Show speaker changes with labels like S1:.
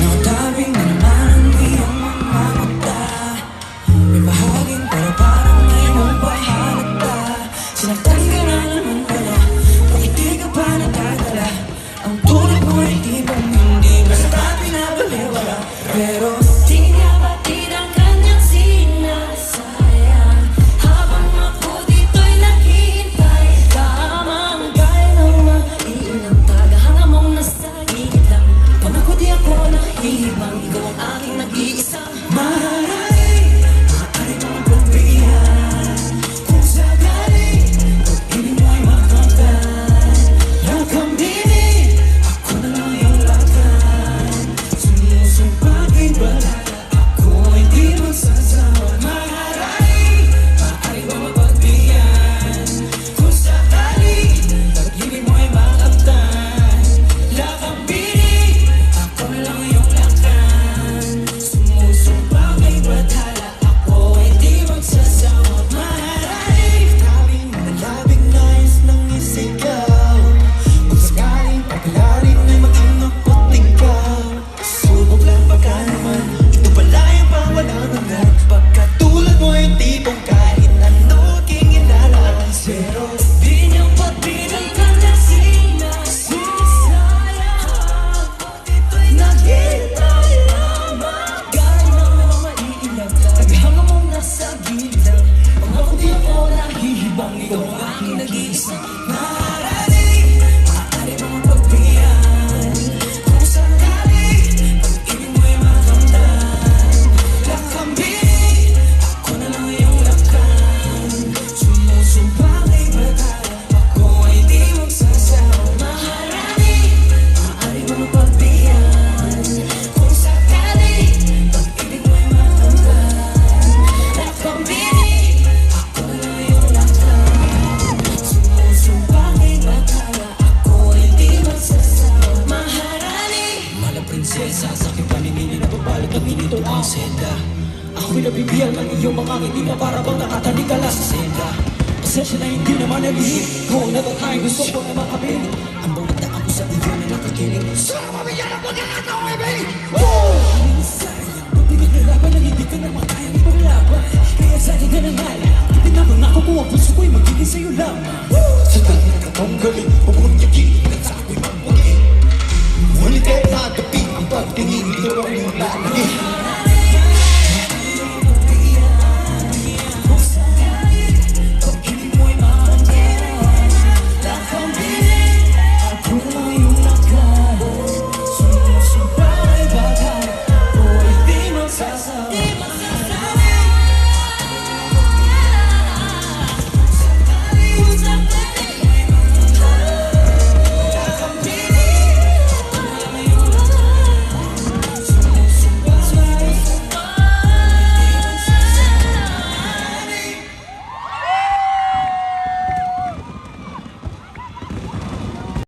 S1: Nakatawing na naman ang iyong mga mata. May bahaging pero parang may mapahalata. Sinaktan ka na naman pala, bakit di ka pa nagdadala? Ang tulad mo ay tipong hindi basta pinabaliwala. Pero
S2: di nga batid ang kanyang sinasayang habang ako dito'y naghihintay. Tamang gaya ng maiilang tagahanga mong nasa gilid lang. Kung ako di ako nahihibang, ikaw ang aking nag-iisang
S1: maaaring maaari mong pagbihan. Kung sakaling pag-ibig mo'y makamtan, nakambini, ako na lang iyong lakan. Sumusumpang ibalala, ako ay di magsasawa. Maaaring maaari mong mapagbihan. Kung sakaling pag-ibig mo'y makamtan, nakambini, ako na lang iyong lakan. Sumusumpang ibalala, ako ay di magsasawa. Maaaring tabing malabing nais ng isigaw. Kung sakaling paglarin ay maging ako't ikaw. Subok lang baka naman, ito pala yung pawalang hanggan. Pagkatulad mo yung tipong kahit ano aking ilalaan. Pero
S2: di niya batid ang kanyang sinasayang ako dito'y naghihintay. Tamang gaya ng mga maiilang tagahanga mong nasa gilid lang. Kung ako di ako nahihibang, ikaw ang aking nag-iisang
S1: maaaring maaari mong pagbihan. Kung sakaling pag-ibig mo'y makamtan, nakambini, ako na lang iyong lakan. Sumusumpang ibalala, ako ay di magsasawa.
S2: maharani.
S1: Maaari mong pagbihan. Kung sakaling pag-ibig mo'y makamtan, nakambini, ako na lang iyong lakan. Sumusumpang ibalala, ako ay di magsasawa.
S2: Maharani.
S1: Malang prinsesa, sa aking paninili na babalot ang inito ang senda. Ako'y nabibiyang ng iyong mga ngiti na para bang nakatanig ka lang sa senda. Pasensya na hindi naman nalihim, kung natatay gusto ko na makapiling. Ang bawat na ako sa iyo na nakakiling. Sana mabigyan ang pagkakataong ibig! Sayang, mabigat na laban na hindi ka naman kayang ipaglaban. Kaya sa'yo ka na nga lang, pinapangako ko ang puso ko'y magiging sa'yo lamang. Sa tayo na katong galing,